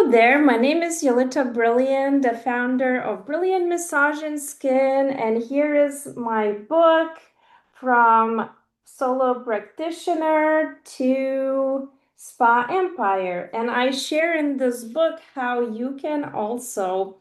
Hello there, my name is Yolita Brilliant, the founder of Brilliant Massage and Skin, and here is my book from solo practitioner to spa empire. And I share in this book how you can also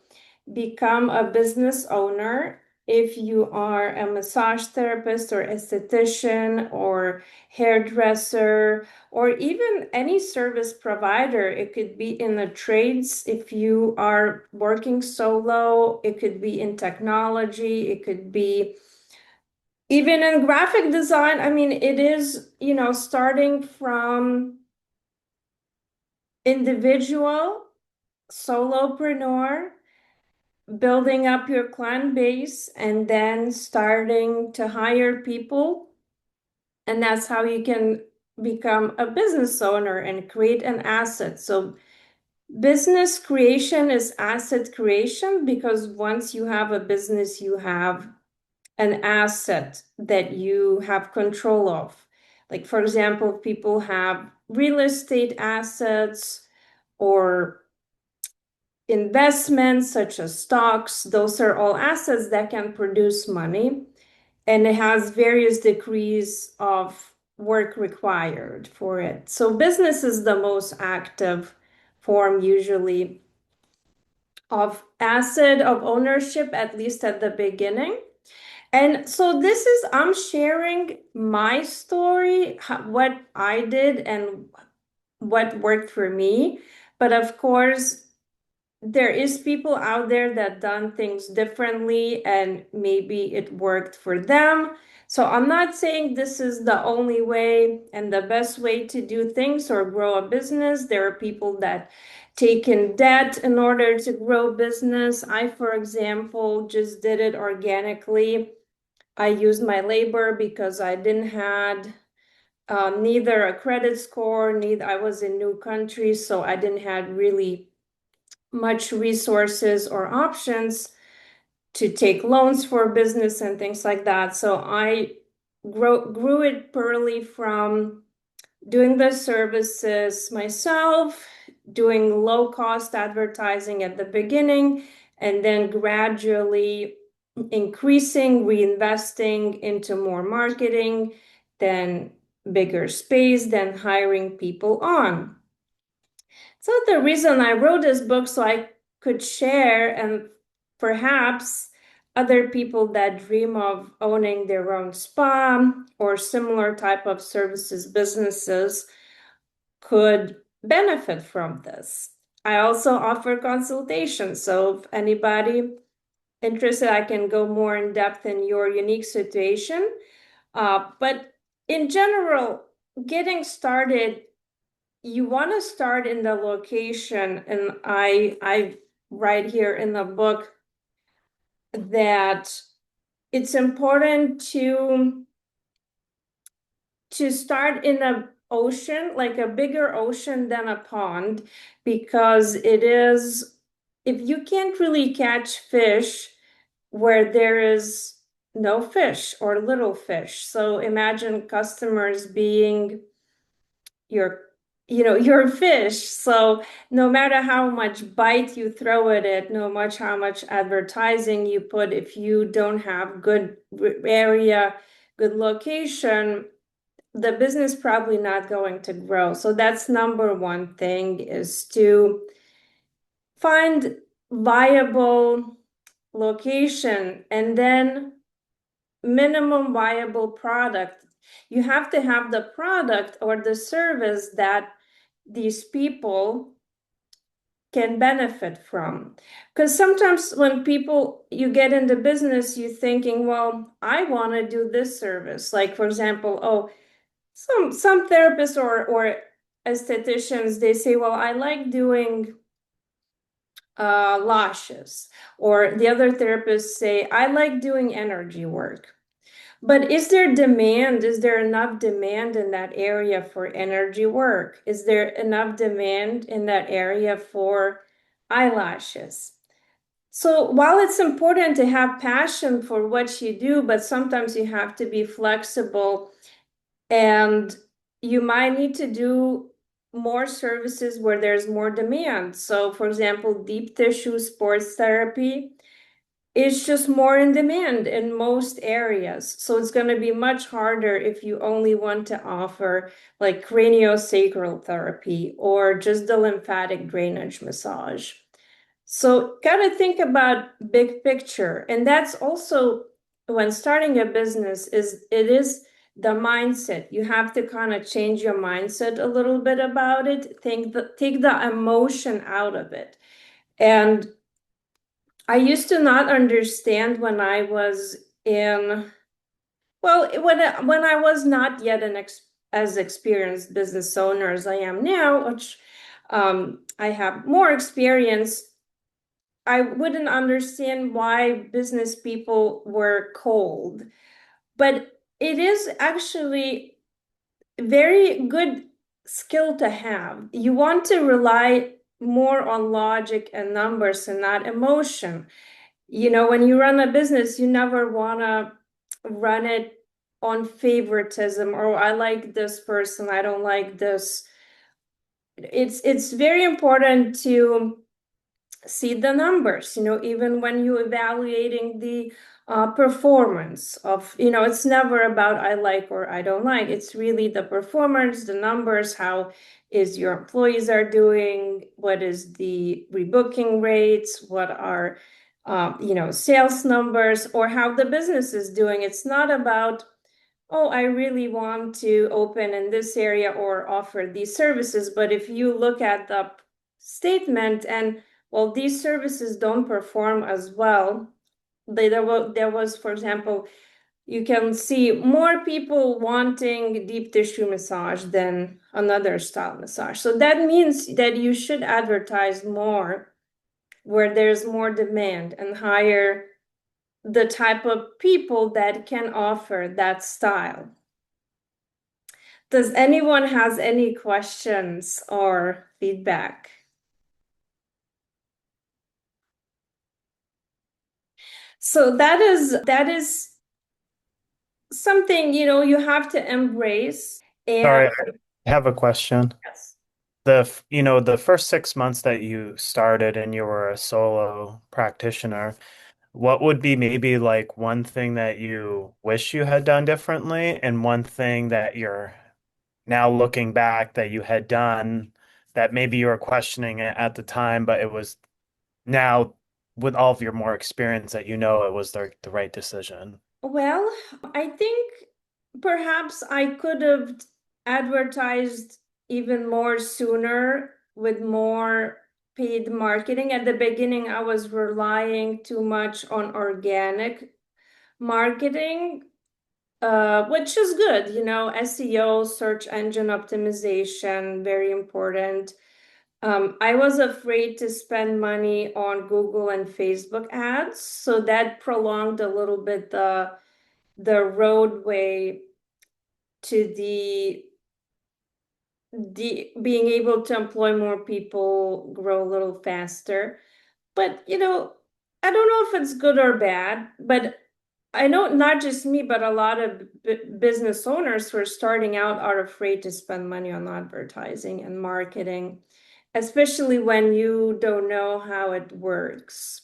become a business owner if you are a massage therapist or esthetician or hairdresser or even any service provider. It could be in the trades if you are working solo, it could be in technology, it could be even in graphic design. I mean, it is, starting from individual, solopreneur, building up your client base, and then starting to hire people. And that's how you can become a business owner and create an asset. So business creation is asset creation because once you have a business, you have an asset that you have control of. Like, for example, people have real estate assets or investments such as stocks. Those are all assets that can produce money, and it has various degrees of work required for it. So business is the most active form usually of asset of ownership, at least at the beginning. And so I'm sharing my story, what I did and what worked for me. But of course, there is people out there that done things differently and maybe it worked for them. So I'm not saying this is the only way and the best way to do things or grow a business. There are people that take in debt in order to grow business. I, for example, just did it organically. I used my labor because I didn't had neither a credit score, neither I was in new country, so I didn't have really much resources or options to take loans for business and things like that. So I grew it purely from doing the services myself, doing low cost advertising at the beginning, and then gradually increasing, reinvesting into more marketing, then bigger space, then hiring people on. So the reason I wrote this book so I could share and perhaps other people that dream of owning their own spa or similar type of services businesses could benefit from this. I also offer consultations. So if anybody interested, I can go more in depth in your unique situation. But in general, getting started, you want to start in the location, and I write here in the book that it's important to start in a ocean, like a bigger ocean than a pond, because it is, if you can't really catch fish where there is no fish or little fish. So imagine customers being your your fish. So no matter how much bite you throw at it, no matter how much advertising you put, if you don't have good area, good location, the business probably not going to grow. So that's number one thing, is to find viable location and then minimum viable product. You have to have the product or the service that these people can benefit from. Because sometimes when you get into business, you're thinking, well, I want to do this service. Like, for example, some therapists or estheticians, they say, well, I like doing lashes. Or the other therapists say, I like doing energy work. But is there demand? Is there enough demand in that area for energy work? Is there enough demand in that area for eyelashes? So while it's important to have passion for what you do, but sometimes you have to be flexible and you might need to do more services where there's more demand. So, for example, deep tissue sports therapy is just more in demand in most areas. So it's going to be much harder if you only want to offer like craniosacral therapy or just the lymphatic drainage massage. So got to think about big picture. And that's also when starting a business is it is the mindset. You have to kind of change your mindset a little bit about it. Take the emotion out of it. And I used to not understand when I was in, well, when I was not yet as experienced business owner as I am now, which I have more experience. I wouldn't understand why business people were cold, but it is actually very good skill to have. You want to rely more on logic and numbers and not emotion. You know, when you run a business, you never want to run it on favoritism or I like this person, I don't like this. It's very important to see the numbers, you know, even when you're evaluating the performance of, you know, it's never about I like or I don't like. It's really the performance, the numbers, how is your employees are doing, what is the rebooking rates, what are, you know, sales numbers, or how the business is doing. It's not about, oh, I really want to open in this area or offer these services. But if you look at the statement and, well, these services don't perform as well, there was, for example, you can see more people wanting deep tissue massage than another style massage. So that means that you should advertise more where there's more demand and hire the type of people that can offer that style. Does anyone has any questions or feedback? So that is something, you know, you have to embrace. And Sorry, I have a question. yes. The first 6 months that you started and you were a solo practitioner, what would be maybe like one thing that you wish you had done differently and one thing that you're now looking back that you had done that maybe you were questioning it at the time, but it was now with all of your more experience that you know it was the right decision? Well, I think perhaps I could have advertised even more sooner with more paid marketing. At the beginning, I was relying too much on organic marketing, which is good, you know, SEO, search engine optimization, very important. I was afraid to spend money on Google and Facebook ads, so that prolonged a little bit the roadway to the being able to employ more people, grow a little faster. But you know, I don't know if it's good or bad, but I know not just me, but a lot of business owners who are starting out are afraid to spend money on advertising and marketing, especially when you don't know how it works.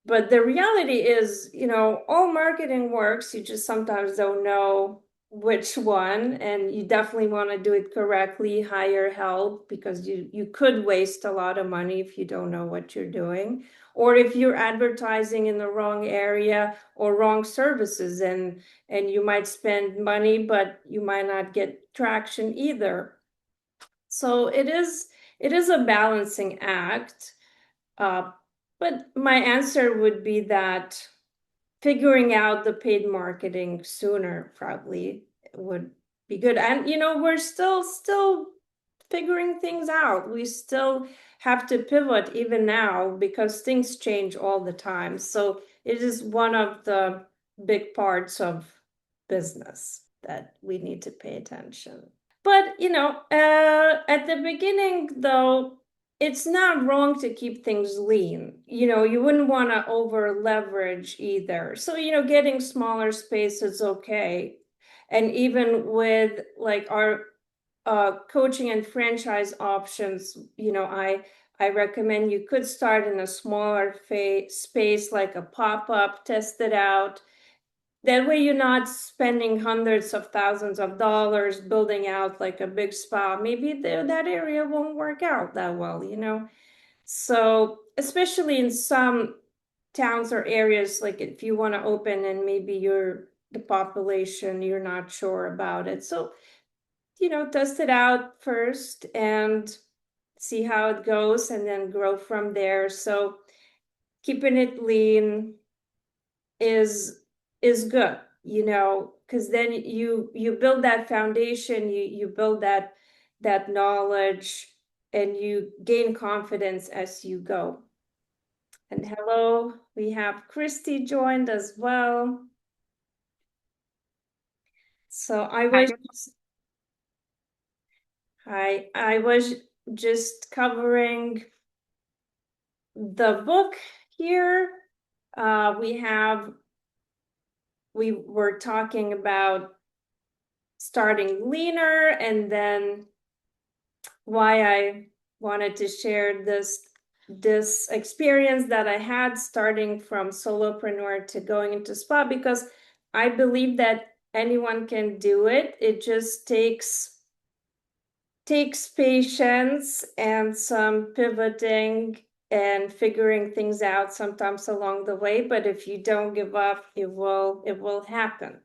But the reality is, you know, all marketing works. You just sometimes don't know which one, and you definitely want to do it correctly, hire help because you could waste a lot of money if you don't know what you're doing, or if you're advertising in the wrong area or wrong services, and you might spend money, but you might not get traction either. So it is a balancing act. Uh, but my answer would be that figuring out the paid marketing sooner probably would be good. And you know, we're still figuring things out. We still have to pivot even now because things change all the time. So it is one of the big parts of business that we need to pay attention. But you know, at the beginning though, it's not wrong to keep things lean. You know, you wouldn't want to over leverage either. So, you know, getting smaller space is okay. And even with like our coaching and franchise options, I recommend you could start in a smaller space like a pop-up, test it out. That way you're not spending hundreds of thousands of dollars building out like a big spa. Maybe that area won't work out that well. So, especially in some towns or areas, like if you want to open and maybe the population, you're not sure about it. So, test it out first and see how it goes and then grow from there. So, keeping it lean is is good, because then you build that foundation, you build that knowledge and you gain confidence as you go. And hello, we have Christy joined as well. So I was just covering the book here. We were talking about starting leaner and then why I wanted to share this experience that I had starting from solopreneur to going into spa, because I believe that anyone can do it. It just takes patience and some pivoting and figuring things out sometimes along the way, but if you don't give up, it will happen.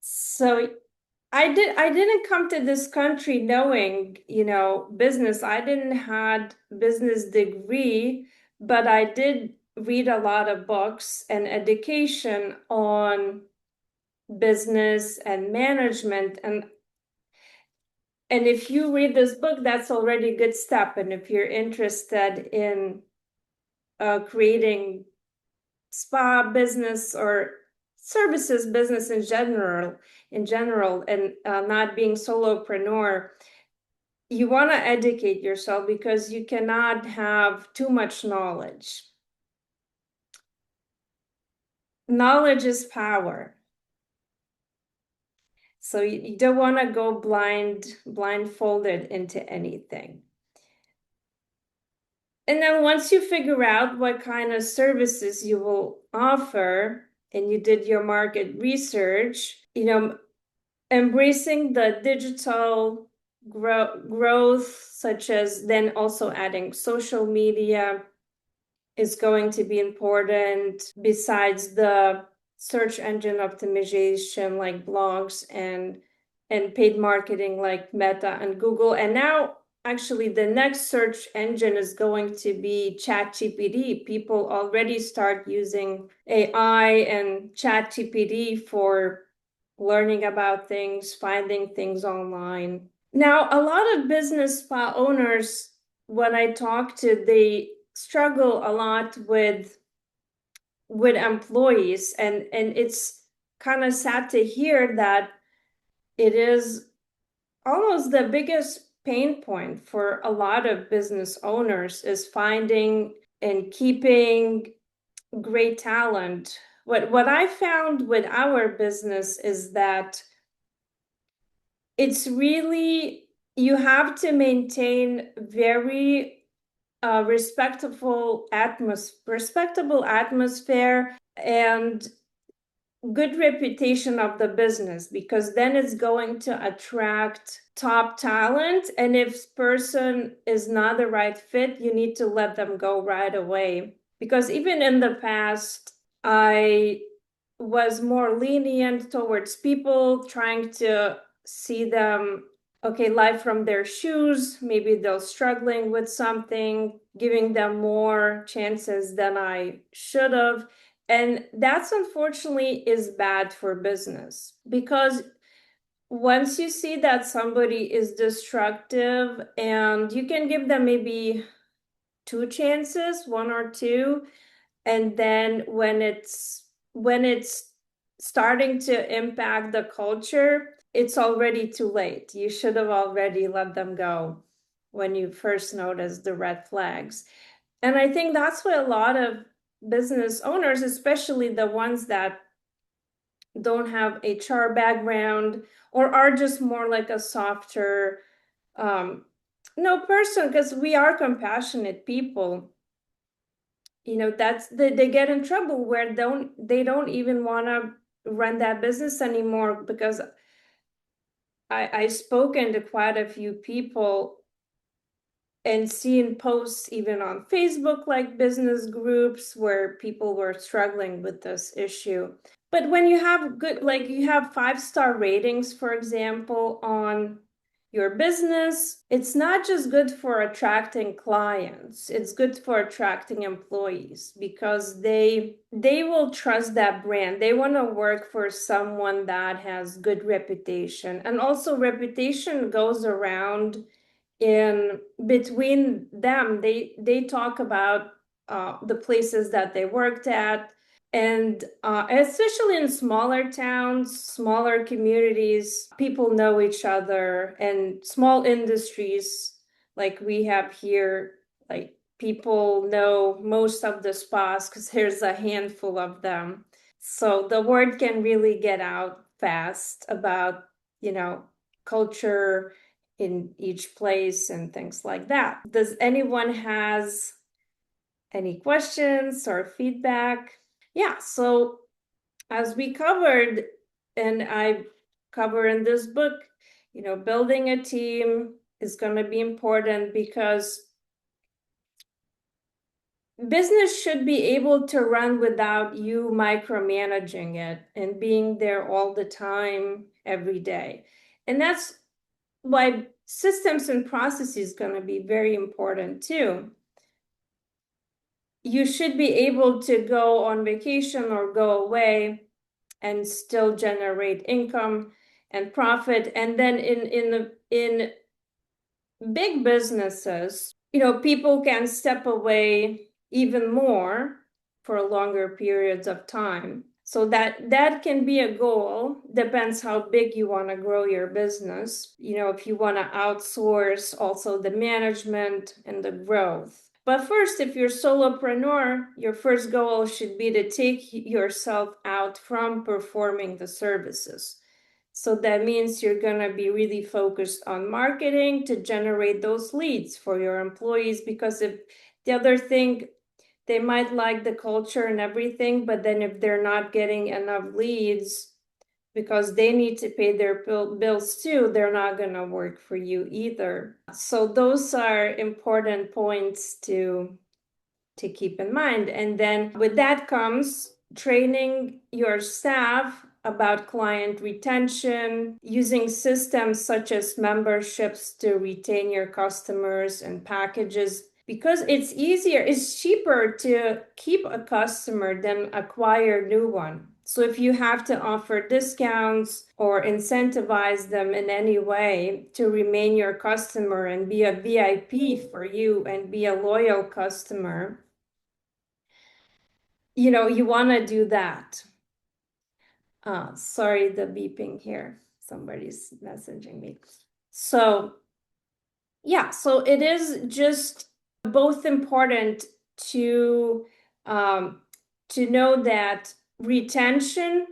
So I didn't come to this country knowing, business. I didn't had business degree, but I did read a lot of books and education on business and management, and if you read this book, that's already a good step. And if you're interested in creating spa business or services business in general, and not being solopreneur, you want to educate yourself because you cannot have too much knowledge. Knowledge is power. So you don't want to go blindfolded into anything. And then once you figure out what kind of services you will offer and you did your market research, embracing the digital growth, such as then also adding social media is going to be important, besides the search engine optimization like blogs and paid marketing like Meta and Google. And now actually the next search engine is going to be ChatGPT. People already start using AI and ChatGPT for learning about things, finding things online. Now, a lot of business spa owners, when I talk to, they struggle a lot with employees, and it's kind of sad to hear that it is almost the biggest pain point for a lot of business owners is finding and keeping great talent. What I found with our business is that it's really, you have to maintain very respectable atmosphere and good reputation of the business, because then it's going to attract top talent. And if person is not the right fit, you need to let them go right away. Because even in the past, I was more lenient towards people, trying to see them, okay, life from their shoes. Maybe they're struggling with something, giving them more chances than I should have. And that's unfortunately is bad for business, because once you see that somebody is destructive, and you can give them maybe two chances, one or two, and then when it's starting to impact the culture, it's already too late. You should have already let them go when you first noticed the red flags. And I think that's what a lot of business owners, especially the ones that don't have HR background, or are just more like a softer um, no person, because we are compassionate people. That's they get in trouble where they don't even want to run that business anymore, because I've spoken to quite a few people and seen posts even on Facebook, like business groups where people were struggling with this issue. But when you have good, like you have 5-star ratings, for example, on your business, it's not just good for attracting clients, it's good for attracting employees, because they will trust that brand. They want to work for someone that has good reputation. And also reputation goes around in between them. They talk about the places that they worked at, and especially in smaller towns, smaller communities, people know each other. And small industries like we have here, like people know most of the spas because there's a handful of them. So the word can really get out fast about, you know, culture in each place and things like that. Does anyone has any questions or feedback? Yeah, so as we covered, and I cover in this book, building a team is going to be important, because business should be able to run without you micromanaging it and being there all the time, every day. And that's why systems and processes going to be very important too. You should be able to go on vacation or go away and still generate income and profit. And then in big businesses, people can step away even more for longer periods of time. So that can be a goal. Depends how big you want to grow your business. If you want to outsource also the management and the growth. But first, if you're solopreneur, your first goal should be to take yourself out from performing the services. So that means you're going to be really focused on marketing to generate those leads for your employees. Because if the other thing, they might like the culture and everything, but then if they're not getting enough leads because they need to pay their bills too, they're not going to work for you either. So those are important points to keep in mind. And then with that comes training your staff about client retention, using systems such as memberships to retain your customers, and packages, because it's easier, it's cheaper to keep a customer than acquire a new one. So if you have to offer discounts or incentivize them in any way to remain your customer and be a VIP for you and be a loyal customer, you want to do that. Sorry, the beeping here. Somebody's messaging me. So, yeah, so it is just both important to um, to know that retention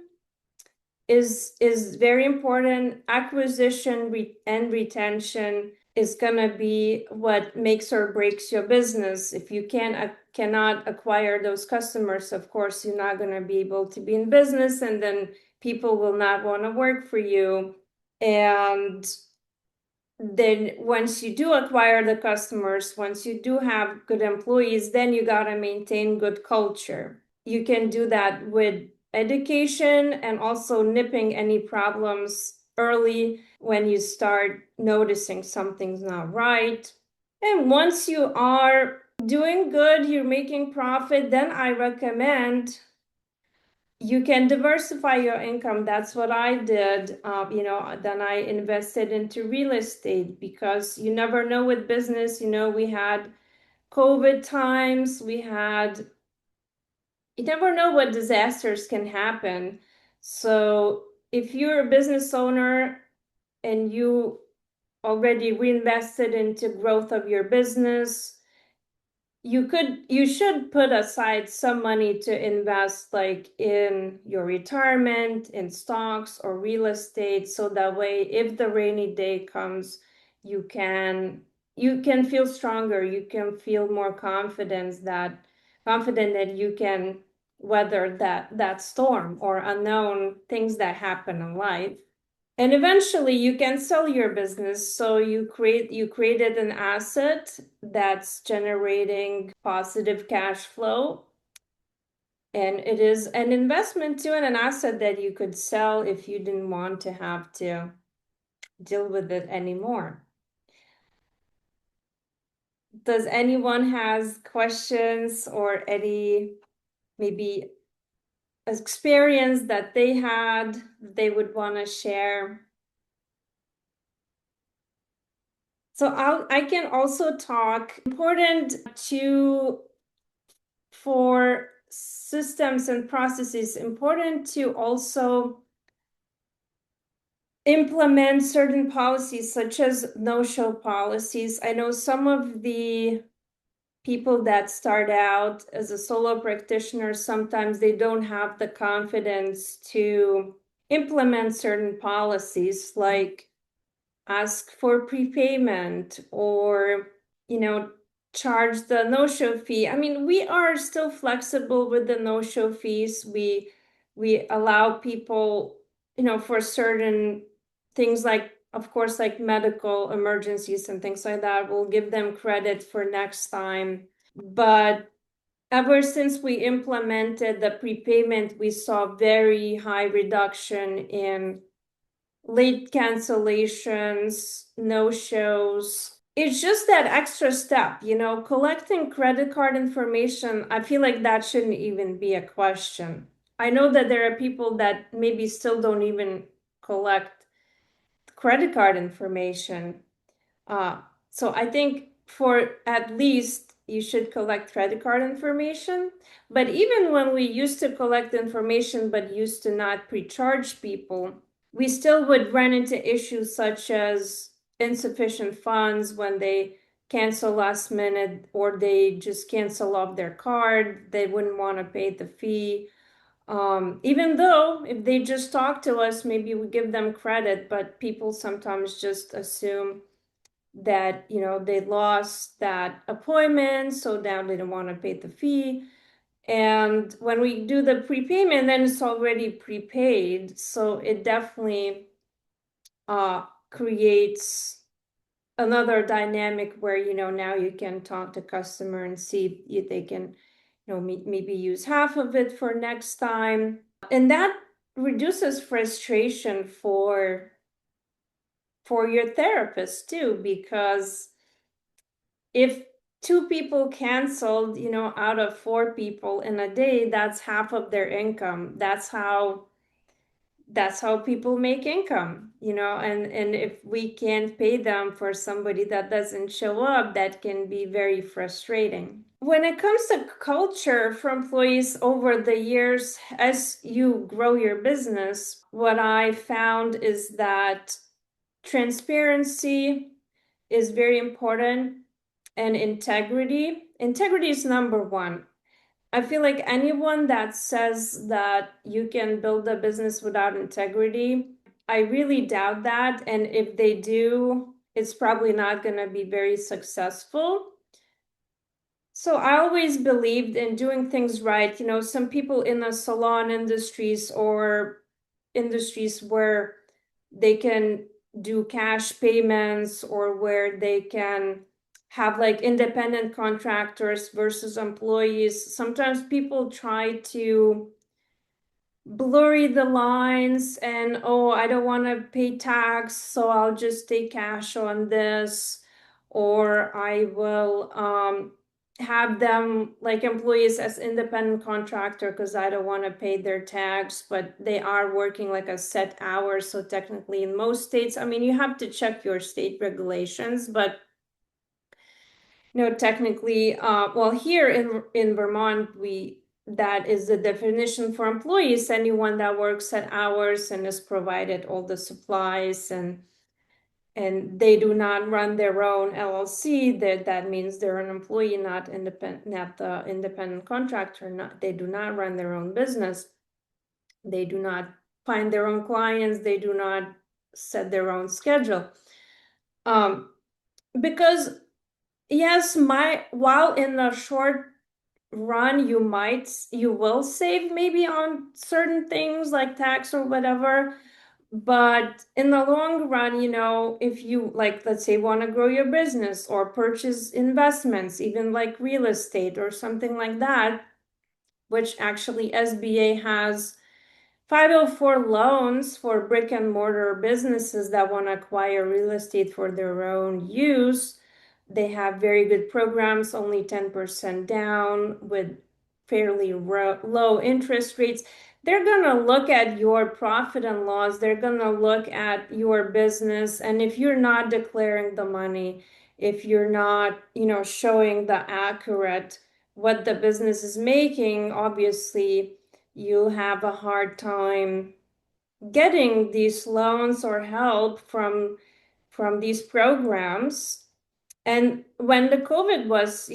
is very important. Acquisition and retention is going to be what makes or breaks your business. If you cannot acquire those customers, of course, you're not going to be able to be in business, and then people will not want to work for you. And then once you do acquire the customers, once you do have good employees, then you got to maintain good culture. You can do that with education and also nipping any problems early when you start noticing something's not right. And once you are doing good, you're making profit, then I recommend you can diversify your income. That's what I did. Then I invested into real estate, because you never know with business. We had COVID times, you never know what disasters can happen. So if you're a business owner and you already reinvested into growth of your business, you should put aside some money to invest like in your retirement, in stocks or real estate, so that way if the rainy day comes, you can you can feel stronger, you can feel more confident that you can weather that storm or unknown things that happen in life. And eventually you can sell your business. So you created an asset that's generating positive cash flow. And it is an investment too, and an asset that you could sell if you didn't want to have to deal with it anymore. Does anyone has questions or any maybe experience that they had they would want to share? So I can also talk important to for systems and processes, important to also implement certain policies such as no-show policies. I know some of the people that start out as a solo practitioner, sometimes they don't have the confidence to implement certain policies like ask for prepayment or, you know, charge the no-show fee. I mean, we are still flexible with the no-show fees. We allow people, for certain things like, of course, like medical emergencies and things like that, we'll give them credit for next time. But ever since we implemented the prepayment, we saw very high reduction in late cancellations, no shows. It's just that extra step, collecting credit card information. I feel like that shouldn't even be a question. I know that there are people that maybe still don't even collect credit card information. Uh, so I think for at least you should collect credit card information. But even when we used to collect information but used to not pre-charge people, we still would run into issues such as insufficient funds when they cancel last minute or they just cancel off their card. They wouldn't want to pay the fee. Even though if they just talk to us, maybe we give them credit, but people sometimes just assume that, they lost that appointment, so now they don't want to pay the fee. And when we do the prepayment, then it's already prepaid. So it definitely creates another dynamic where, now you can talk to customer and see if they can, maybe use half of it for next time. And that reduces frustration for your therapist too, because if two people canceled, out of four people in a day, that's half of their income. That's how people make income, and if we can't pay them for somebody that doesn't show up, that can be very frustrating. When it comes to culture for employees over the years, as you grow your business, what I found is that transparency is very important, and integrity. Integrity is number one. I feel like anyone that says that you can build a business without integrity, I really doubt that. And if they do, it's probably not going to be very successful. So I always believed in doing things right. Some people in the salon industries or industries where they can do cash payments or where they can have like independent contractors versus employees. Sometimes people try to blurry the lines and, oh, I don't want to pay tax, so I'll just take cash on this, or I will have them like employees as independent contractor because I don't want to pay their tax, but they are working like a set hour. So technically in most states, I mean, you have to check your state regulations, but technically, well, here in Vermont, that is the definition for employees, anyone that works at hours and is provided all the supplies and and they do not run their own LLC. That means they're an employee, not independent, not the independent contractor. Not they do not run their own business. They do not find their own clients. They do not set their own schedule. Um, because yes, my while in the short run you will save maybe on certain things like tax or whatever, but in the long run, if you like, let's say, want to grow your business or purchase investments, even like real estate or something like that, which actually SBA has 504 loans for brick and mortar businesses that want to acquire real estate for their own use. They have very good programs, only 10% down with fairly low interest rates. They're going to look at your profit and loss. They're going to look at your business. And if you're not declaring the money, if you're not, showing the accurate what the business is making, obviously you'll have a hard time getting these loans or help from these programs. And when the COVID was,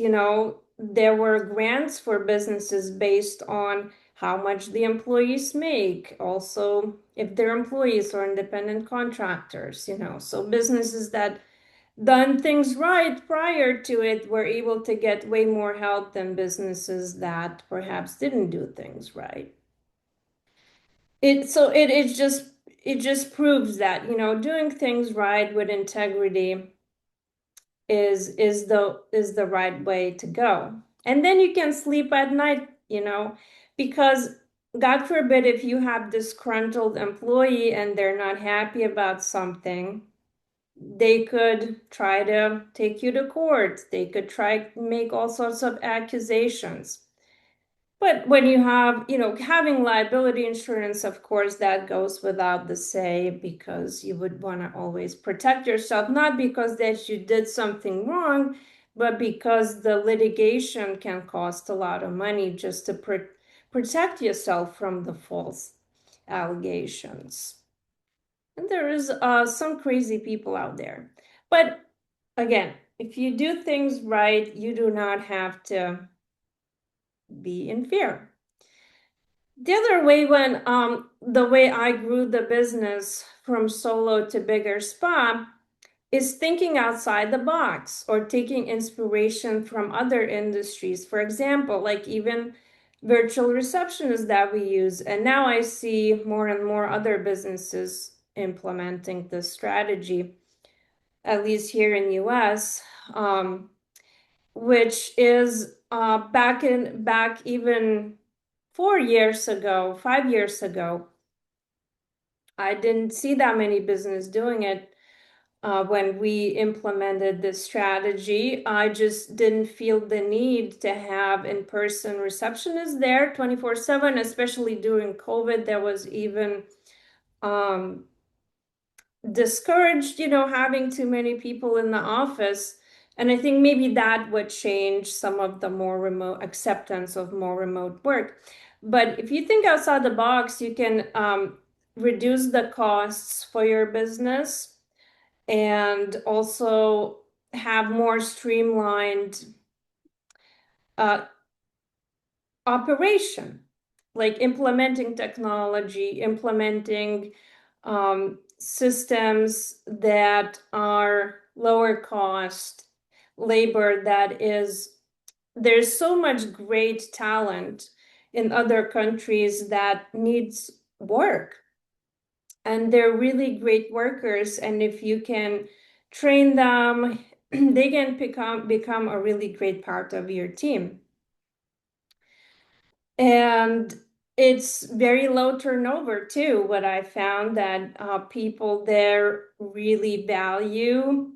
there were grants for businesses based on how much the employees make, also if they're employees or independent contractors, so businesses that done things right prior to it were able to get way more help than businesses that perhaps didn't do things right. It just proves that, doing things right with integrity is the right way to go. And then you can sleep at night, because God forbid if you have disgruntled employee and they're not happy about something, they could try to take you to court. They could try to make all sorts of accusations. But when you have, having liability insurance, of course, that goes without the say because you would want to always protect yourself, not because that you did something wrong, but because the litigation can cost a lot of money just to protect yourself from the false allegations. And there is some crazy people out there. But again, if you do things right, you do not have to be in fear. The other way, when the way I grew the business from solo to bigger spa is thinking outside the box or taking inspiration from other industries. For example, like even virtual receptionists that we use. And now I see more and more other businesses implementing this strategy, at least here in US, which is back even 4 years ago, 5 years ago, I didn't see that many business doing it when we implemented this strategy. I just didn't feel the need to have in-person receptionists there 24/7, especially during COVID. There was even um, discouraged, having too many people in the office. And I think maybe that would change some of the more remote acceptance of more remote work. But if you think outside the box, you can reduce the costs for your business and also have more streamlined uh, operation, like implementing technology, implementing systems that are lower cost, labor that is, there's so much great talent in other countries that needs work. And they're really great workers. And if you can train them, they can become a really great part of your team. And it's very low turnover too. What I found that people there really value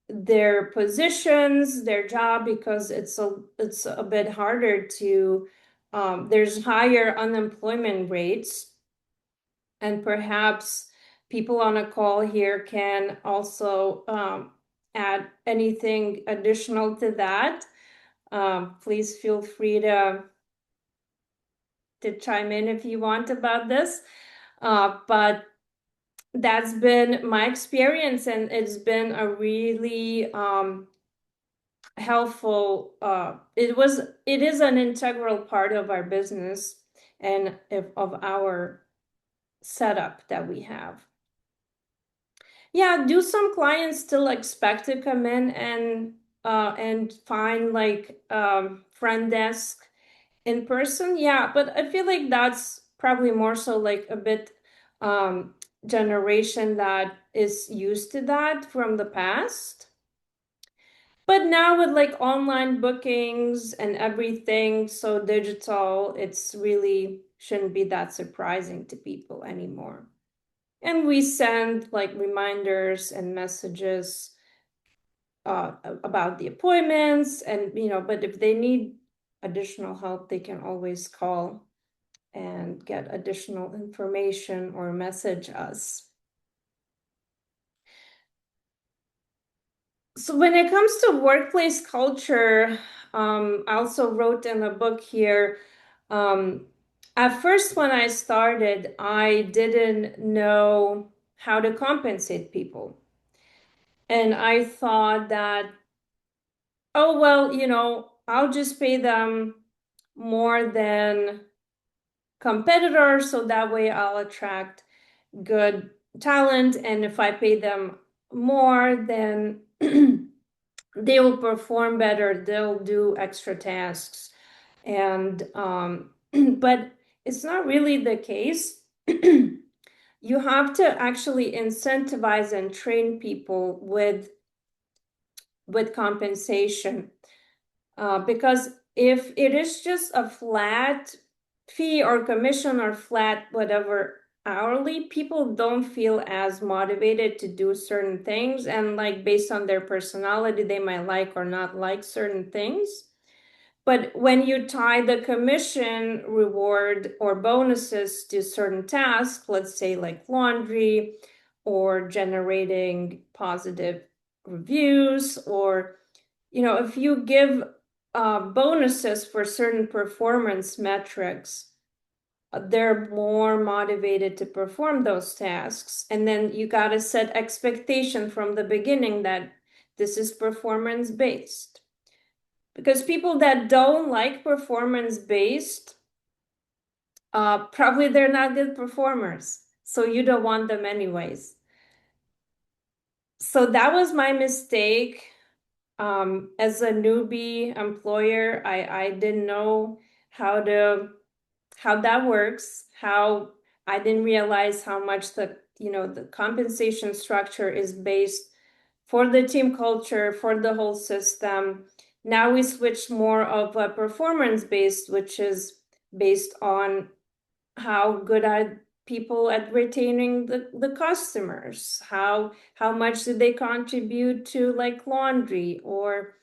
their positions, their job, because it's a bit harder to there's higher unemployment rates. And perhaps people on a call here can also add anything additional to that. Please feel free to chime in if you want about this. But that's been my experience, and it's been a really helpful. It is an integral part of our business and of our setup that we have. Yeah, do some clients still expect to come in and find like front desk in person? Yeah, but I feel like that's probably more so like a bit um generation that is used to that from the past. But now with like online bookings and everything so digital, it's really shouldn't be that surprising to people anymore. And we send like reminders and messages about the appointments, and but if they need additional help, they can always call and get additional information or message us. So when it comes to workplace culture, I also wrote in a book here. Um, at first, when I started, I didn't know how to compensate people. And I thought that, oh, well, I'll just pay them more than competitors, so that way I'll attract good talent. And if I pay them more, then they will perform better, they'll do extra tasks. And but it's not really the case. You have to actually incentivize and train people with compensation. Because if it is just a flat fee or commission or flat whatever hourly, people don't feel as motivated to do certain things. And like based on their personality, they might like or not like certain things. But when you tie the commission reward or bonuses to certain tasks, let's say like laundry or generating positive reviews, or if you give bonuses for certain performance metrics, they're more motivated to perform those tasks. And then you got to set expectation from the beginning that this is performance based. Because people that don't like performance based, probably they're not good performers. So you don't want them anyways. So that was my mistake. As a newbie employer, I didn't know how to how that works, how I didn't realize how much the compensation structure is based for the team culture, for the whole system. Now we switch more of a performance based, which is based on how good are people at retaining the customers, how much do they contribute to like laundry, or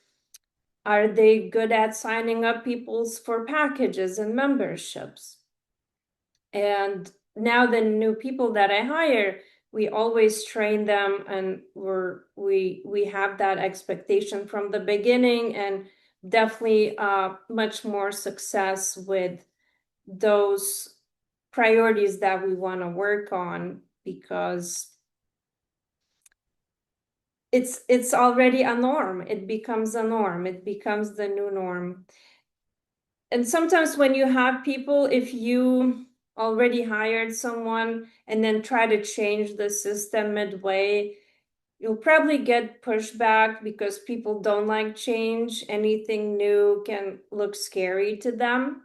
are they good at signing up people's for packages and memberships. And now the new people that I hire, we always train them, and we have that expectation from the beginning, and definitely much more success with those priorities that we want to work on, because it's already a norm. It becomes a norm. It becomes the new norm. And sometimes when you have people, if you already hired someone and then try to change the system midway, you'll probably get pushback because people don't like change. Anything new can look scary to them.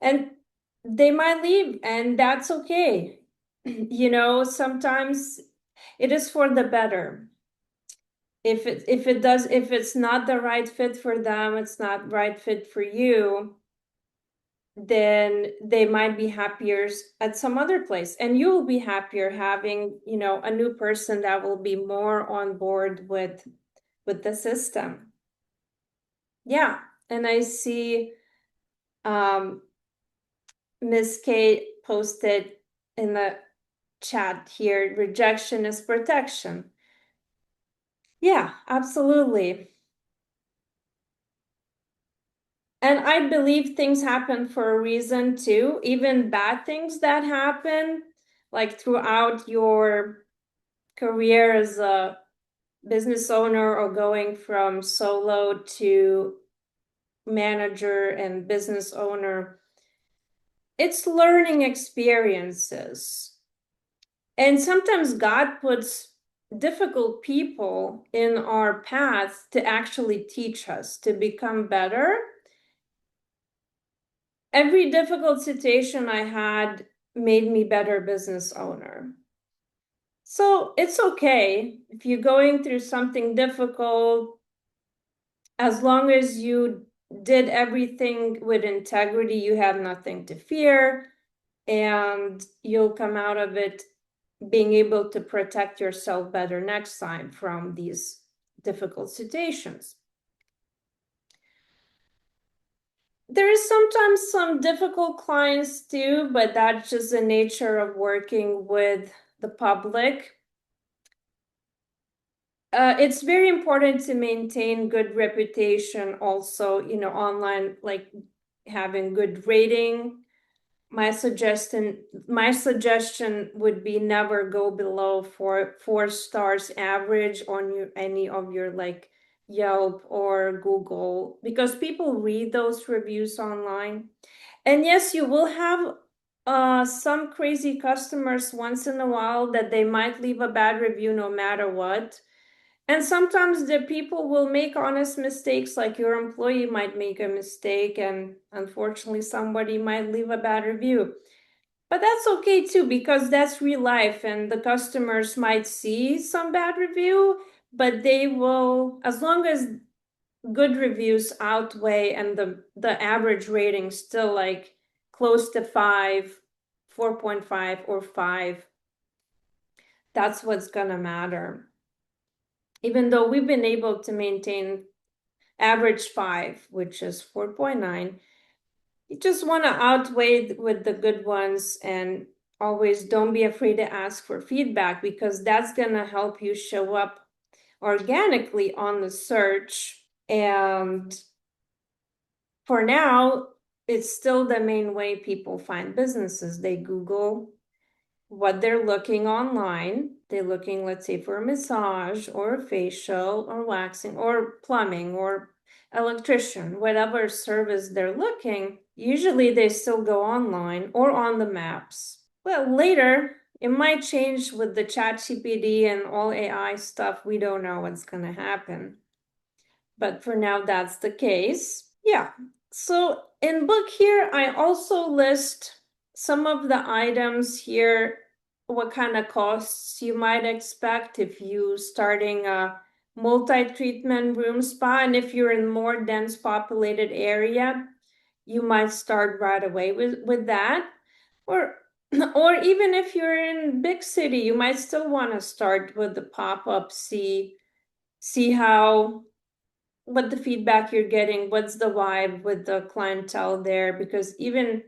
And they might leave, and that's okay. Sometimes it is for the better. If it's not the right fit for them, it's not right fit for you, then they might be happier at some other place, and you'll be happier having a new person that will be more on board with the system. Yeah. And I see um Miss Kate posted in the chat here, rejection is protection. Yeah, absolutely. And I believe things happen for a reason too. Even bad things that happen, like throughout your career as a business owner or going from solo to manager and business owner, it's learning experiences. And sometimes God puts difficult people in our path to actually teach us to become better. Every difficult situation I had made me better business owner. So it's okay if you're going through something difficult, as long as you did everything with integrity, you have nothing to fear, and you'll come out of it being able to protect yourself better next time from these difficult situations. There is sometimes some difficult clients too, but that's just the nature of working with the public. It's very important to maintain good reputation also, online, like having good rating. My suggestion would be never go below four stars average on any of your like Yelp or Google, because people read those reviews online. And yes, you will have some crazy customers once in a while that they might leave a bad review no matter what. And sometimes the people will make honest mistakes, like your employee might make a mistake, and unfortunately, somebody might leave a bad review. But that's okay too, because that's real life, and the customers might see some bad review, but they will, as long as good reviews outweigh and the average rating still like close to 5, 4.5 or 5, that's what's gonna matter. Even though we've been able to maintain average 5, which is 4.9, you just want to outweigh with the good ones, and always don't be afraid to ask for feedback, because that's going to help you show up organically on the search. And for now, it's still the main way people find businesses. They Google what they're looking online. They're looking, let's say, for a massage or a facial or waxing or plumbing or electrician, whatever service they're looking. Usually they still go online or on the maps. Well, later it might change with the chat GPT and all AI stuff. We don't know what's going to happen. But for now, that's the case. Yeah. So in book here, I also list some of the items here, what kind of costs you might expect if you starting a multi-treatment room spa. And if you're in more dense populated area, you might start right away with that. Or or even if you're in big city, you might still want to start with the pop-up, see how what the feedback you're getting, what's the vibe with the clientele there, because even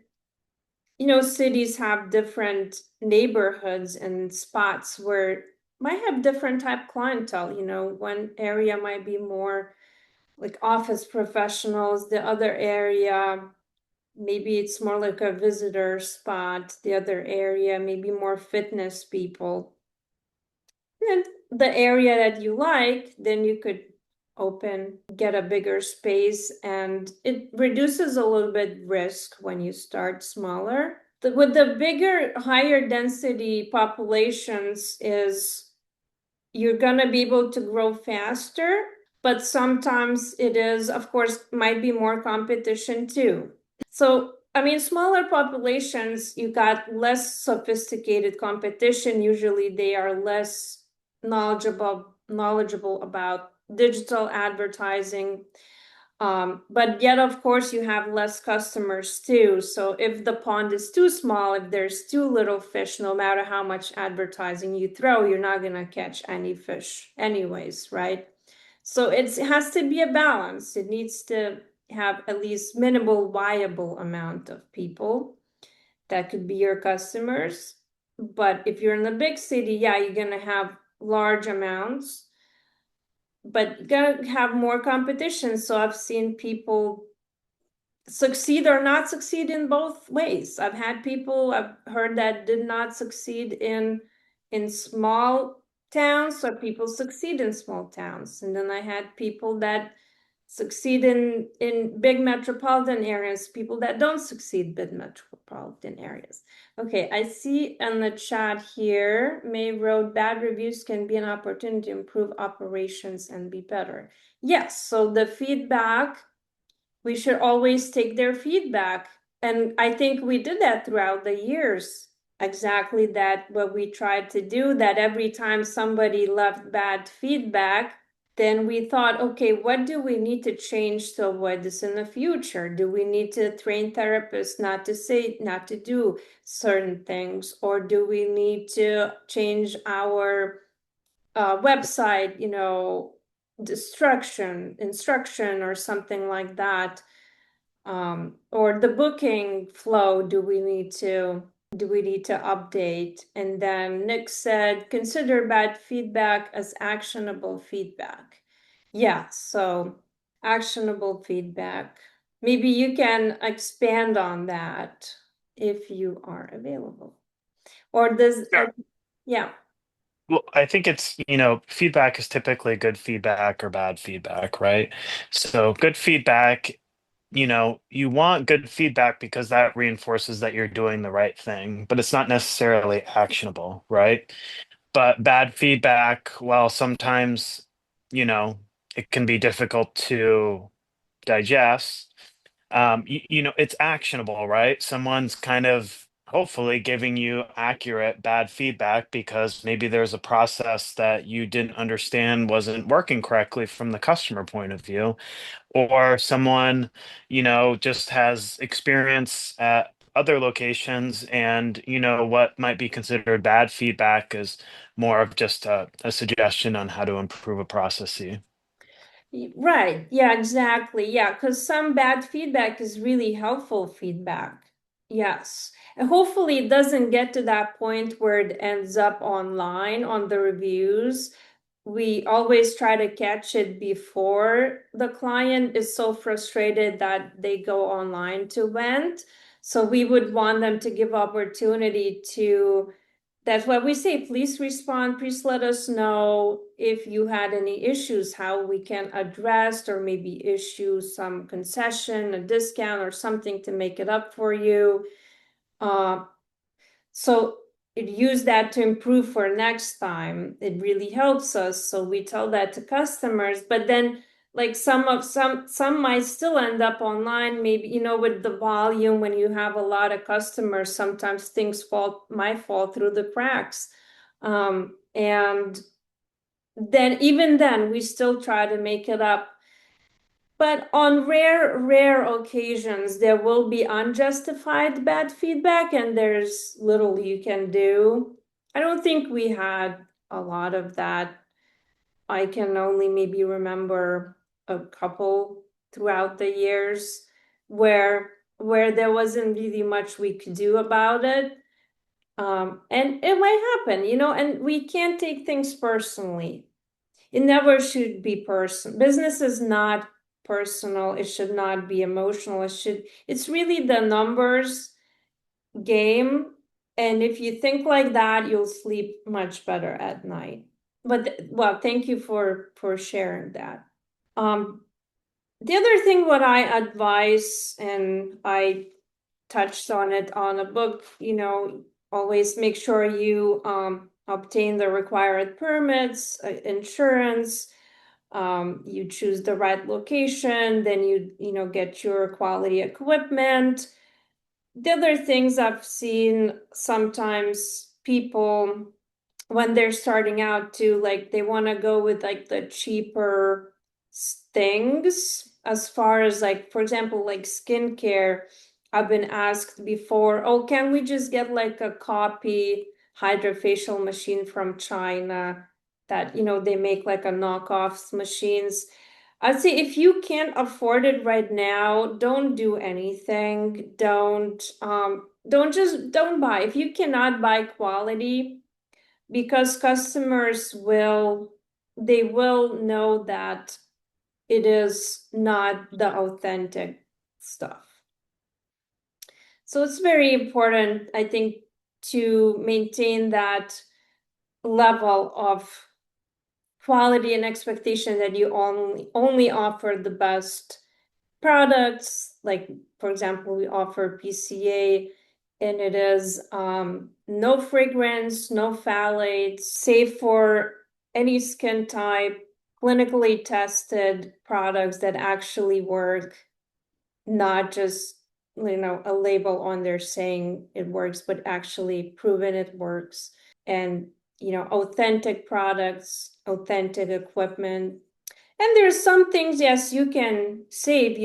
cities have different neighborhoods and spots where might have different type clientele. One area might be more like office professionals, the other area maybe it's more like a visitor spot, the other area maybe more fitness people. And the area that you like, then you could open, get a bigger space, and it reduces a little bit risk when you start smaller. With the bigger, higher density populations is you're gonna be able to grow faster, but sometimes it is, of course, might be more competition too. So, I mean, smaller populations, you got less sophisticated competition. Usually they are less knowledgeable about digital advertising. But yet, of course, you have less customers too. So if the pond is too small, if there's too little fish, no matter how much advertising you throw, you're not gonna catch any fish anyways, right? So it has to be a balance. It needs to have at least minimal viable amount of people that could be your customers. But if you're in the big city, yeah, you're gonna have large amounts, but you're gonna have more competition. So I've seen people succeed or not succeed in both ways. I've heard that did not succeed in small towns, or people succeed in small towns. And then I had people that succeed in big metropolitan areas, people that don't succeed big metropolitan areas. Okay, I see in the chat here, May wrote, bad reviews can be an opportunity to improve operations and be better. Yes, so the feedback, we should always take their feedback. And I think we did that throughout the years. Exactly that, what we tried to do, that every time somebody left bad feedback, then we thought, okay, what do we need to change to avoid this in the future? Do we need to train therapists not to do certain things? Or do we need to change our website, instruction, or something like that? Or the booking flow, do we need to update? And then Nick said, consider bad feedback as actionable feedback. Yeah, so actionable feedback. Maybe you can expand on that if you are available. Or does, Sure. yeah. Well, I think it's, feedback is typically good feedback or bad feedback, right? So good feedback, you want good feedback because that reinforces that you're doing the right thing, but it's not necessarily actionable, right? But bad feedback, well, sometimes, you know, it can be difficult to digest. It's actionable, right? Someone's kind of hopefully giving you accurate bad feedback because maybe there's a process that you didn't understand wasn't working correctly from the customer point of view, or someone, just has experience at other locations, and what might be considered bad feedback is more of just a suggestion on how to improve a process. Right. Yeah, exactly. Yeah, because some bad feedback is really helpful feedback. Yes. And hopefully it doesn't get to that point where it ends up online on the reviews. We always try to catch it before the client is so frustrated that they go online to vent. So we would want them to give opportunity to, that's why we say, please respond, please let us know if you had any issues, how we can address or maybe issue some concession, a discount or something to make it up for you. Uh, so it use that to improve for next time. It really helps us. So we tell that to customers, but then like some might still end up online, maybe, with the volume, when you have a lot of customers, sometimes things might fall through the cracks. And then even then we still try to make it up. But on rare occasions, there will be unjustified bad feedback, and there's little you can do. I don't think we had a lot of that. I can only maybe remember a couple throughout the years where there wasn't really much we could do about it. And it might happen, and we can't take things personally. It never should be personal. Business is not personal. It should not be emotional. It's really the numbers game. And if you think like that, you'll sleep much better at night. But well, thank you for sharing that. Um, the other thing what I advise, and I touched on it on a book, always make sure you obtain the required permits, insurance, you choose the right location, then you get your quality equipment. The other things I've seen, sometimes people, when they're starting out to, like, they want to go with like the cheaper things, as far as, like, for example, like skincare. I've been asked before, oh, can we just get like a copy hydrofacial machine from China, that they make like a knockoffs machines. I'd say if you can't afford it right now, don't do anything. Don't buy. If you cannot buy quality, because customers they will know that it is not the authentic stuff. So it's very important, I think, to maintain that level of quality and expectation that you only offer the best products. Like, for example, we offer PCA and it is no fragrance, no phthalates, safe for any skin type, clinically tested products that actually work, not just, a label on there saying it works, but actually proven it works. And, authentic products, authentic equipment. And there's some things, yes, you can save,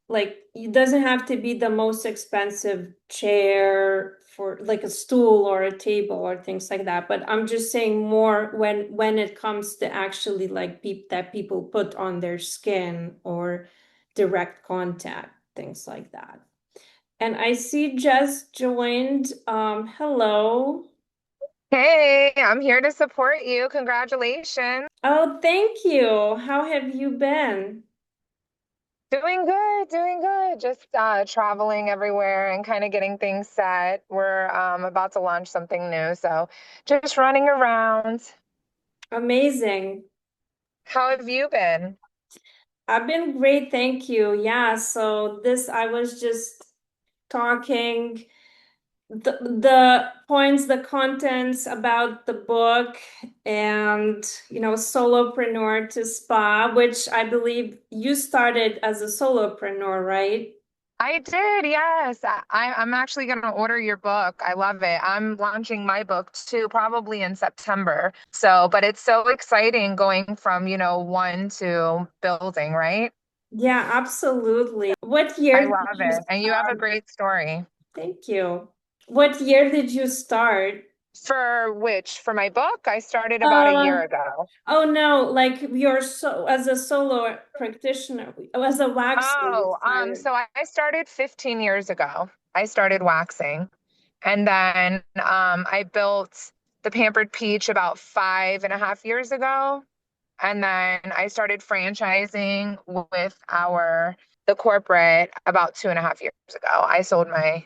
like it doesn't have to be the most expensive chair for like a stool or a table or things like that. But I'm just saying more when it comes to actually like that people put on their skin or direct contact, things like that. And I see Jess joined. Hello. Hey, I'm here to support you. Congratulations. Oh, thank you. How have you been? Doing good, doing good. Just traveling everywhere and kind of getting things set. We're about to launch something new, so just running around. Amazing. How have you been? I've been great, thank you. Yeah, so this I was just talking the points, the contents about the book and solopreneur to spa, which I believe you started as a solopreneur, right? I did, yes. I'm actually going to order your book. I love it. I'm launching my book too, probably in September. So, but it's so exciting going from, one to building, right? Yeah, absolutely. What I year did love you it. And you have a start? great story. Thank you. What year did you start? For which? For my book, I started about a Uh, year ago. oh no, like you're so as a solo practitioner, as a waxer you Oh, started. so I started 15 years ago. I started waxing. And then I built the Pampered Peach about 5.5 years ago. And then I started franchising with the corporate about 2.5 years ago.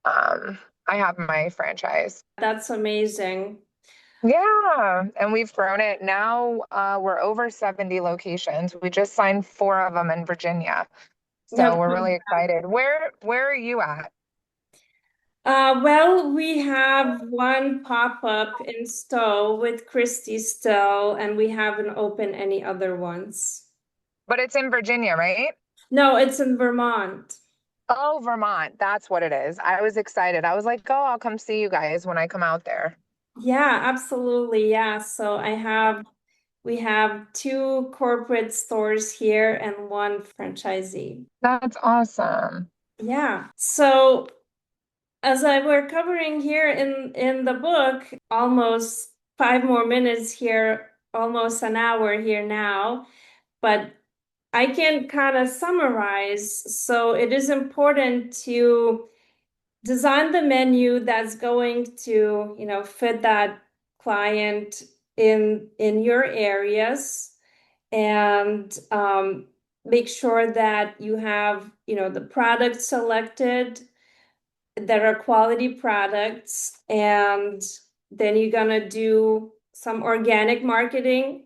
Um, I have my franchise. That's amazing. Yeah, and we've grown it. Now we're over 70 locations. We just signed four of them in Virginia. So Yep. we're really excited. Where are you at? Well, we have one pop-up in Stowe with Christy still, and we haven't opened any other ones. But it's in Virginia, right? No, it's in Vermont. Oh, Vermont. That's what it is. I was excited. I was like, oh, I'll come see you guys when I come out there. Yeah, absolutely. Yeah. So we have two corporate stores here and one franchisee. That's awesome. Yeah. So as I were covering here in the book, almost 5 more minutes here, almost an hour here now, but I can kind of summarize. So it is important to design the menu that's going to, fit that client in your areas and make sure that you have, the products selected that are quality products, and then you're gonna do some organic marketing.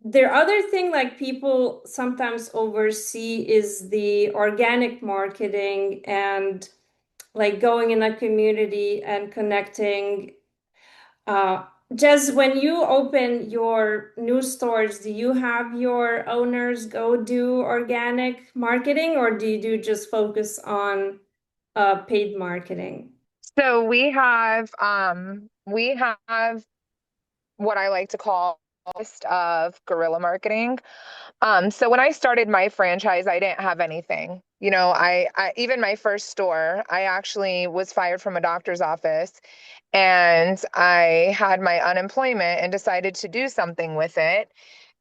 The other thing like people sometimes oversee is the organic marketing and like going in a community and connecting. Uh, just when you open your new stores, do you have your owners go do organic marketing or do you do just focus on paid marketing? So we have what I like to call a list of guerrilla marketing. So when I started my franchise, I didn't have anything. I even my first store, I actually was fired from a doctor's office and I had my unemployment and decided to do something with it.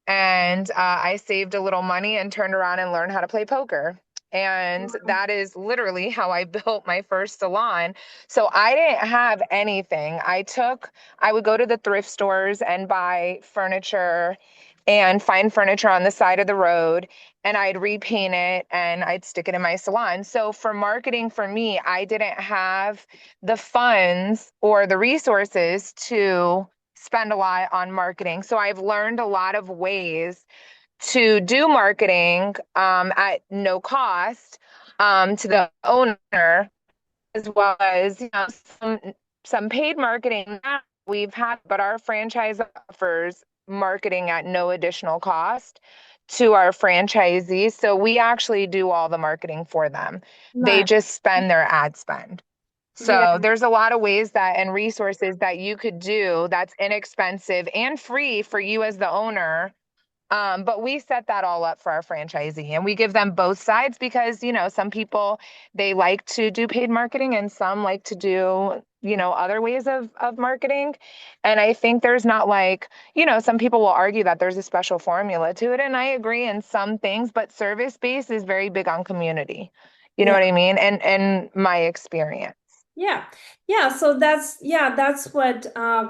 And I saved a little money and turned around and learned how to play poker. And that is literally how I built my first salon. So I didn't have anything. I would go to the thrift stores and buy furniture and find furniture on the side of the road, and I'd repaint it and I'd stick it in my salon. So for marketing for me, I didn't have the funds or the resources to spend a lot on marketing. So I've learned a lot of ways to do marketing at no cost to the owner, as well as some paid marketing now we've had, but our franchise offers marketing at no additional cost to our franchisees. So we actually do all the marketing for them. They Nice. just spend their ad spend. Yeah, So there's a lot of ways that and resources that you could do that's inexpensive and free for you as the owner, but we set that all up for our franchisee and we give them both sides because, some people they like to do paid marketing and some like to do, other ways of marketing. And I think there's not like, some people will argue that there's a special formula to it. And I agree in some things, but service based is very big on community. You know yeah. what I mean? And my experience. Yeah. Yeah, so that's what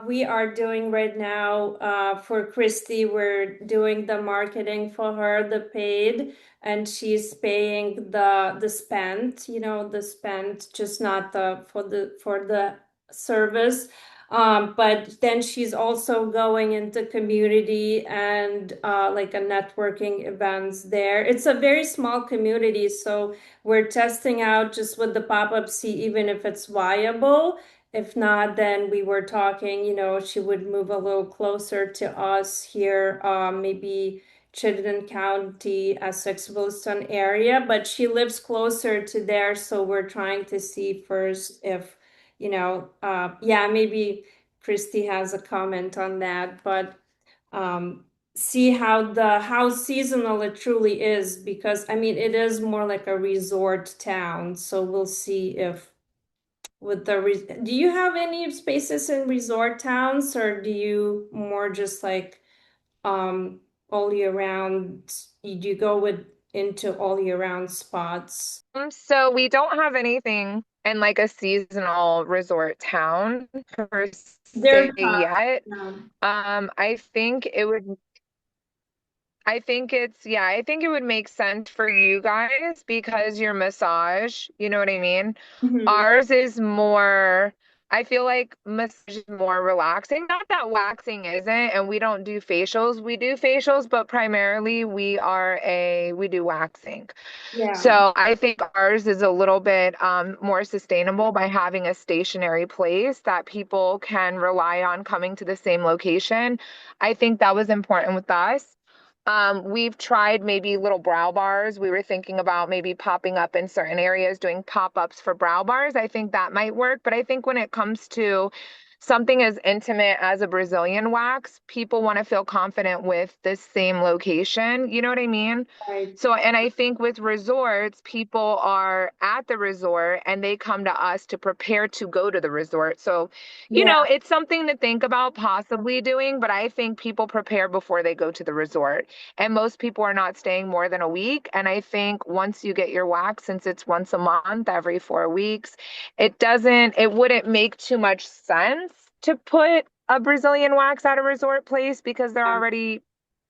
we are doing right now for Christy. We're doing the marketing for her, the paid, and she's paying the spent, the spent, just not the for the service. But then she's also going into community and like a networking events there. It's a very small community, so we're testing out just with the pop-up, see even if it's viable. If not, then we were talking, she would move a little closer to us here, maybe Chittenden County, Essex, Williston area, but she lives closer to there, so we're trying to see first if, yeah, maybe Christy has a comment on that, but um, see how seasonal it truly is, because I mean it is more like a resort town, so we'll see if with the do you have any spaces in resort towns, or do you more just like um all year round, do you go with into all year round spots? So we don't have anything in like a seasonal resort town per They're se yet. um, I think it would I think it would make sense for you guys because your massage, you know what I mean? mhm. Ours is more, I feel like massage is more relaxing. Not that waxing isn't, and we don't do facials. We do facials, but primarily we do waxing. Yeah, So I think ours is a little bit more sustainable by having a stationary place that people can rely on coming to the same location. I think that was important with us. We've tried maybe little brow bars. We were thinking about maybe popping up in certain areas, doing pop-ups for brow bars. I think that might work. But I think when it comes to something as intimate as a Brazilian wax, people want to feel confident with the same location. You know what I mean? right. So, and I think with resorts, people are at the resort and they come to us to prepare to go to the resort. So, Yeah, it's something to think about possibly doing, but I think people prepare before they go to the resort. And most people are not staying more than a week. And I think once you get your wax, since it's once a month, every 4 weeks, it wouldn't make too much sense to put a Brazilian wax at a resort place because they're yeah, already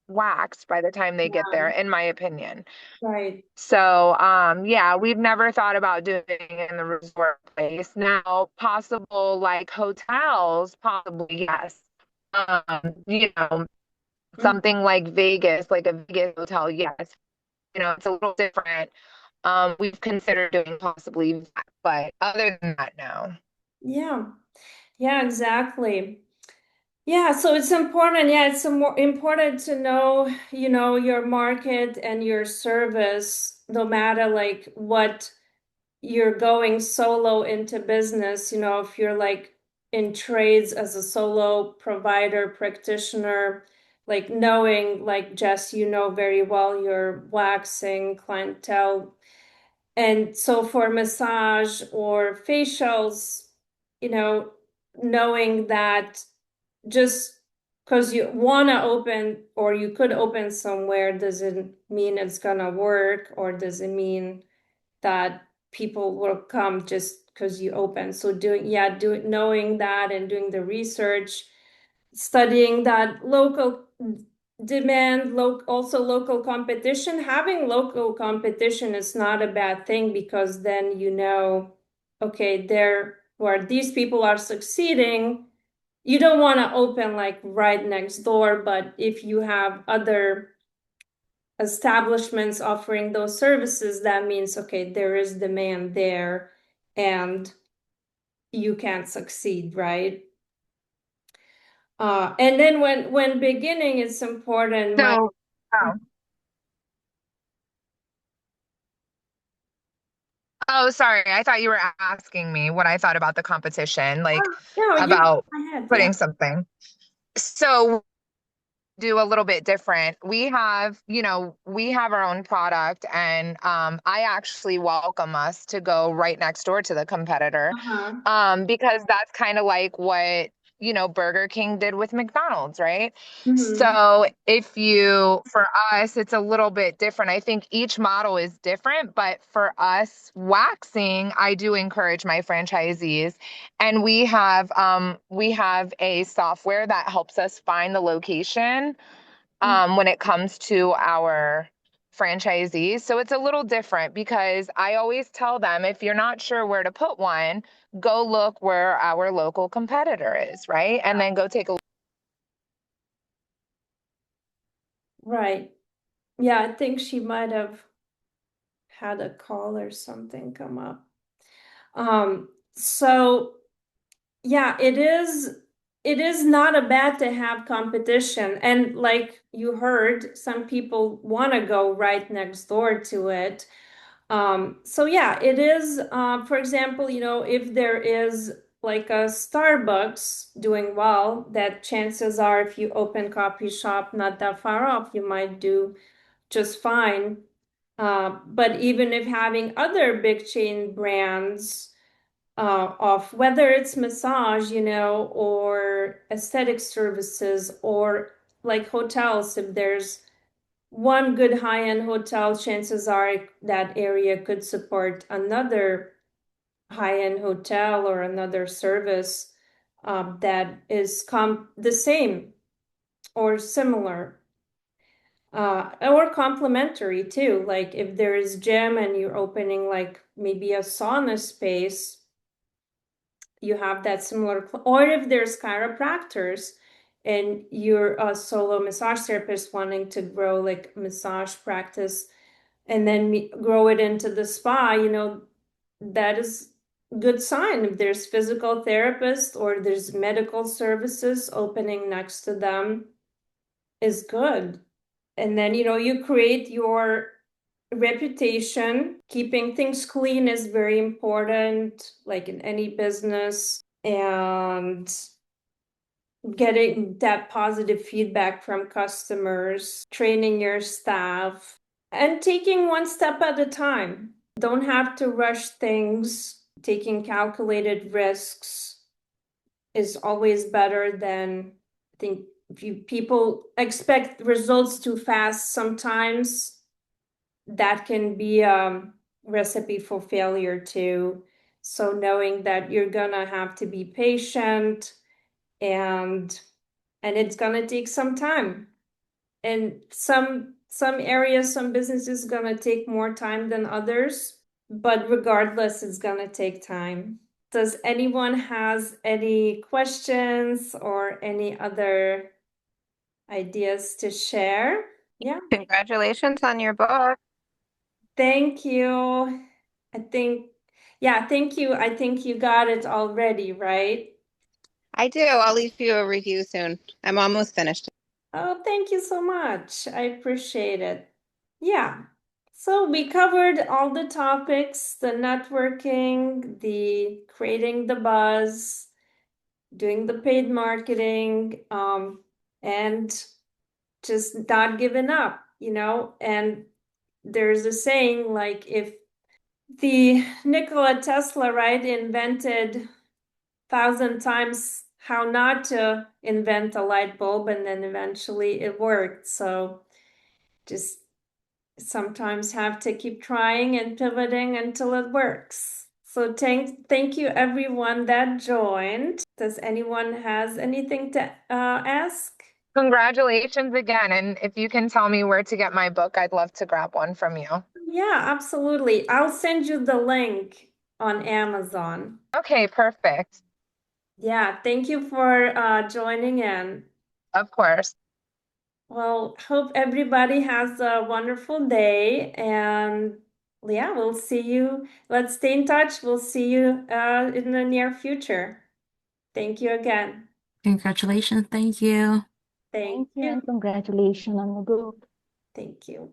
waxed by the time they get there, yeah, in my opinion. right. So, yeah, we've never thought about doing it in the resort place. Now, possible like hotels, possibly, yes. Um, you know, Mhm. something like Vegas, like a Vegas hotel, yes. It's a little different. We've considered doing possibly that, but other than that, no. Yeah, yeah, exactly. Yeah, so it's important. Yeah, it's more important to know, your market and your service, no matter like what you're going solo into business, if you're like in trades as a solo provider, practitioner, like knowing, like Jess, very well your waxing clientele. And so for massage or facials, you know, knowing that just because you want to open or you could open somewhere doesn't mean it's gonna work, or doesn't mean that people will come just because you open. So knowing that and doing the research, studying that local demand also local competition. Having local competition is not a bad thing because then you know, okay, there where these people are succeeding. You don't want to open like right next door, but if you have other establishments offering those services, that means, okay, there is demand there and you can succeed, right? And then when beginning, it's important. So, oh, oh, sorry. I thought you were asking me what I thought about the competition, like No, you about go ahead. Yeah. putting something. So do a little bit different. We have our own product, and I actually welcome us to go right next door to the competitor, Uh-huh. because that's kind of like what Burger King did with McDonald's, right? Hmm. So for us, it's a little bit different. I think each model is different, but for us, waxing, I do encourage my franchisees, and we have a software that helps us find the location when it comes to our franchisees. So it's a little different because I always tell them, if you're not sure where to put one, go look where our local competitor is, right? And then go take a Right. Yeah, I think she might have had a call or something come up. So yeah, it is not a bad to have competition. And like you heard, some people want to go right next door to it. So yeah, it is, for example, if there is like a Starbucks doing well, that chances are if you open coffee shop not that far off, you might do just fine. But even if having other big chain brands of whether it's massage, or aesthetic services, or like hotels, if there's one good high-end hotel, chances are that area could support another high-end hotel or another service that is the same or similar. Or complementary too. Like if there is gym and you're opening like maybe a sauna space, you have that similar, or if there's chiropractors and you're a solo massage therapist wanting to grow like massage practice and then grow it into the spa, that is good sign. If there's physical therapists or there's medical services opening next to them is good. And then, you create your reputation. Keeping things clean is very important, like in any business, and getting that positive feedback from customers, training your staff, and taking one step at a time. Don't have to rush things. Taking calculated risks is always better than, I think, if people expect results too fast, sometimes that can be a recipe for failure too. So knowing that you're gonna have to be patient and it's gonna take some time. And some areas, some businesses gonna take more time than others, but regardless, it's gonna take time. Does anyone has any questions or any other ideas to share? Yeah. Congratulations on your book. Thank you. I think, yeah, thank you. I think you got it already, right? I do. I'll leave you a review soon. I'm almost finished. Oh, thank you so much. I appreciate it. Yeah. So we covered all the topics, the networking, the creating the buzz, doing the paid marketing, and just not giving up, and there's a saying like if the Nikola Tesla, right, invented 1,000 times how not to invent a light bulb, and then eventually it worked. So just sometimes have to keep trying and pivoting until it works. So thank you everyone that joined. Does anyone has anything to ask? Congratulations again. And if you can tell me where to get my book, I'd love to grab one from you. Yeah, absolutely. I'll send you the link on Amazon. Okay, perfect. Yeah, thank you for joining in. Of course. Well, hope everybody has a wonderful day, and yeah, we'll see you. Let's stay in touch. We'll see you in the near future. Thank you again. Congratulations. Thank you. Thank Thank you you. and congratulations on the book. Thank you.